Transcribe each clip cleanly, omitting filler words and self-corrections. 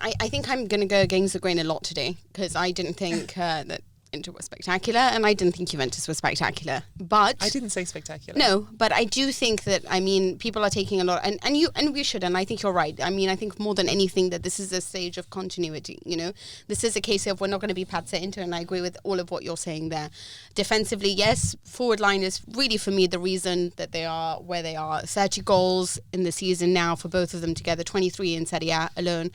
I think I'm going to go against the grain a lot today because I didn't think that Inter was spectacular and I didn't think Juventus was spectacular. But I didn't say spectacular. No, but I do think that, people are taking a lot, and we should, and I think you're right. I think more than anything that this is a stage of continuity, This is a case of we're not going to be Pazza Inter, and I agree with all of what you're saying there. Defensively, yes, forward line is really, for me, the reason that they are where they are. 30 goals in the season now for both of them together, 23 in Serie A alone.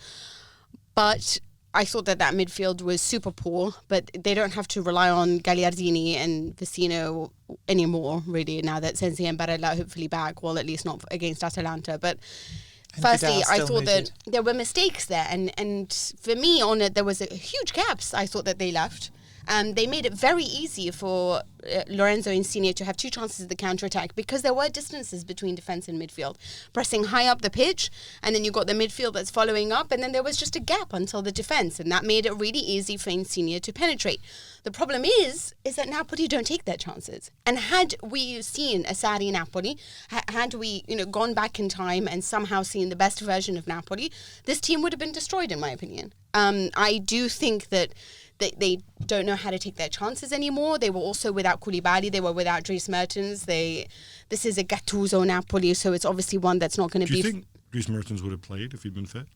But I thought that midfield was super poor, but they don't have to rely on Gagliardini and Vecino anymore, really, now that Sensi and Barella are hopefully back, well, at least not against Atalanta. But firstly, I thought that there were mistakes there. And for me, on it, there was a huge gaps I thought that they left. They made it very easy for Lorenzo Insigne to have 2 chances at the counter-attack because there were distances between defence and midfield, pressing high up the pitch, and then you got the midfield that's following up, and then there was just a gap until the defence, and that made it really easy for Insigne to penetrate. The problem is that Napoli don't take their chances. And had we seen a Sarri Napoli, had we gone back in time and somehow seen the best version of Napoli, this team would have been destroyed, in my opinion. I do think that they don't know how to take their chances anymore. They were also without Koulibaly. They were without Dries Mertens. This is a Gattuso Napoli, so it's obviously one that's not going to be... Do you think Dries Mertens would have played if he'd been fit?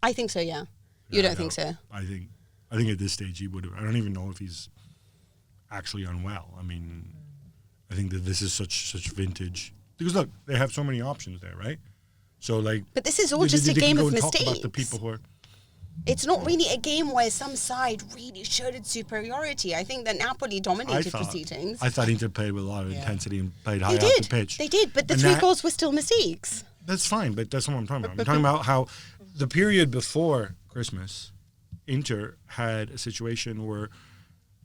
I think so, yeah. You don't think so? I think at this stage he would have. I don't even know if he's actually unwell. I think that this is such vintage. Because look, they have so many options there, right? So But this is all just a game of mistakes. Talk about the people who are... It's not really a game where some side really showed its superiority. I think that Napoli dominated proceedings. I thought Inter played with a lot of intensity and played high up the pitch. They did, but the 3 goals were still mistakes. That's fine, but that's not what I'm talking about. I'm talking about how the period before Christmas, Inter had a situation where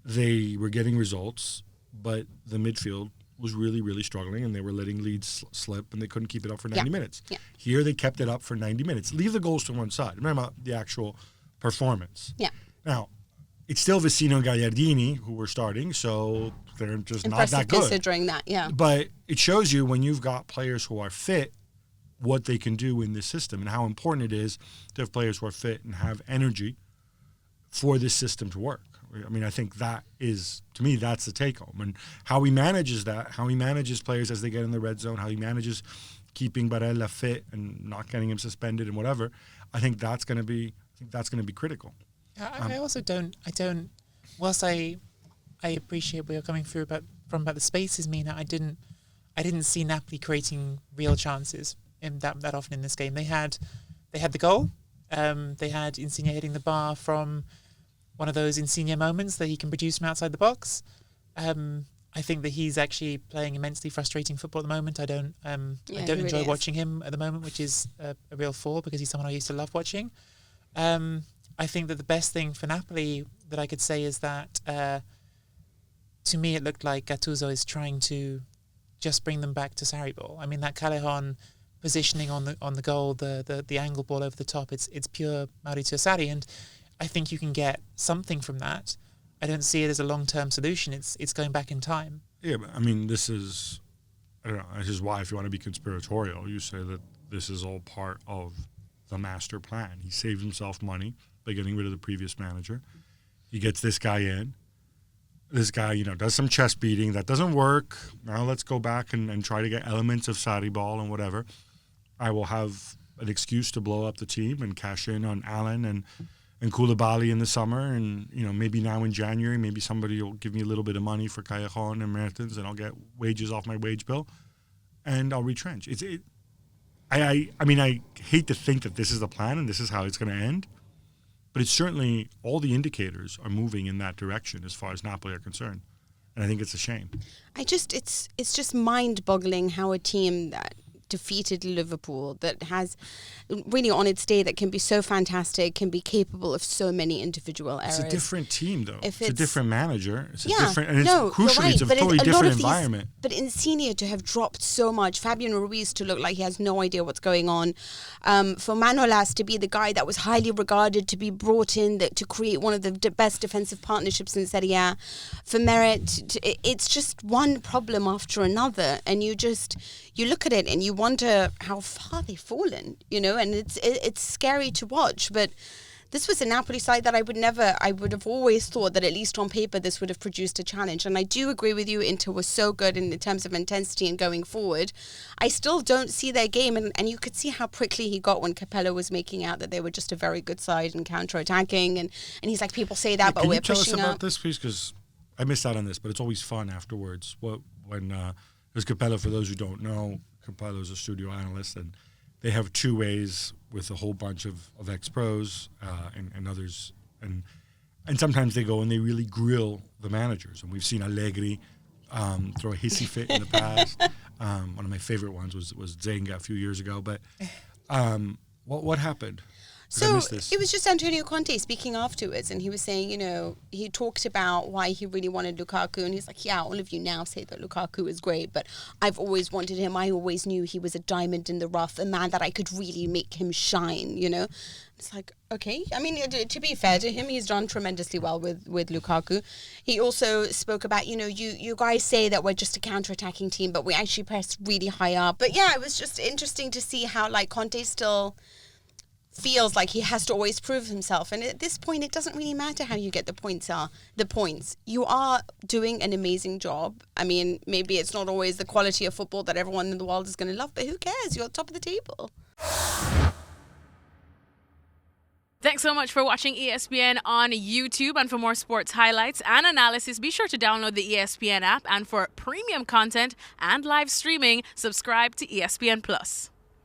they were getting results, but the midfield was really, really struggling, and they were letting leads slip, and they couldn't keep it up for 90 minutes. Yeah. Here, they kept it up for 90 minutes. Leave the goals to one side. Remember about the actual performance. Yeah. Now, it's still Vecino and Gagliardini who were starting, so they're just impressive not that good. Considering that, yeah. But it shows you when you've got players who are fit, what they can do in this system and how important it is to have players who are fit and have energy for this system to work. I think that is, to me, that's the take-home. And how he manages that, how he manages players as they get in the red zone, how he manages keeping Barella fit and not getting him suspended and whatever, I think that's going to be critical. I also don't. Whilst I appreciate where you're coming through from the spaces, Mina, I didn't see Napoli creating real chances in that often in this game. They had the goal. They had Insigne hitting the bar from one of those Insigne moments that he can produce from outside the box. I think that he's actually playing immensely frustrating football at the moment. I don't enjoy watching him at the moment, which is a real fall because he's someone I used to love watching. I think that the best thing for Napoli that I could say is that to me it looked like Gattuso is trying to just bring them back to Sarri ball. That Callejon positioning on the goal, the angle ball over the top, it's pure Maurizio Sarri, and I think you can get something from that. I don't see it as a long-term solution. It's going back in time. Yeah, but this is why, if you want to be conspiratorial, you say that this is all part of the master plan. He saved himself money by getting rid of the previous manager. He gets this guy in. This guy, does some chest beating. That doesn't work. Now let's go back and try to get elements of Sarri ball and whatever. I will have an excuse to blow up the team and cash in on Allen and Koulibaly in the summer, and maybe now in January, maybe somebody will give me a little bit of money for Callejon and Mertens, and I'll get wages off my wage bill, and I'll retrench. I hate to think that this is the plan and this is how it's going to end, but it's certainly all the indicators are moving in that direction as far as Napoli are concerned, and I think it's a shame. It's just mind-boggling how a team that defeated Liverpool, that has really on its day, that can be so fantastic, can be capable of so many individual errors. It's a different team, though. It's a different manager. It's yeah, a different, and it's crucially, right, it's a totally different environment. But Insigne to have dropped so much, Fabian Ruiz to look like he has no idea what's going on, for Manolas to be the guy that was highly regarded, to be brought in to create one of the best defensive partnerships in Serie A, for Meret, it's just one problem after another, and you look at it and you wonder how far they've fallen, and it's scary to watch. But this was a Napoli side that I would have always thought that at least on paper this would have produced a challenge. And I do agree with you, Inter was so good in terms of intensity and going forward. I still don't see their game, and you could see how prickly he got when Capello was making out that they were just a very good side and counter-attacking. And he's like, people say that, but we're pushing up. Can you tell us about this, please? Because I missed out on this, but it's always fun afterwards. When there's Capello, for those who don't know, Capello's a studio analyst, and they have 2 ways with a whole bunch of ex-pros and others. And sometimes they go and they really grill the managers. And we've seen Allegri throw a hissy fit in the past. One of my favorite ones was Zenga a few years ago. But what happened? So it was just Antonio Conte speaking afterwards, and he was saying, he talked about why he really wanted Lukaku, and he's like, yeah, all of you now say that Lukaku is great, but I've always wanted him. I always knew he was a diamond in the rough, a man that I could really make him shine, It's like, okay. I mean, to be fair to him, he's done tremendously well with Lukaku. He also spoke about, you guys say that we're just a counter-attacking team, but we actually press really high up. But yeah, it was just interesting to see how, Conte still feels like he has to always prove himself, and at this point it doesn't really matter how you get the points. You are doing an amazing job. I mean, maybe it's not always the quality of football that everyone in the world is going to love, but who cares? You're at the top of the table. Thanks so much for watching ESPN on YouTube, and for more sports highlights and analysis, be sure to download the ESPN app, and for premium content and live streaming, subscribe to ESPN Plus.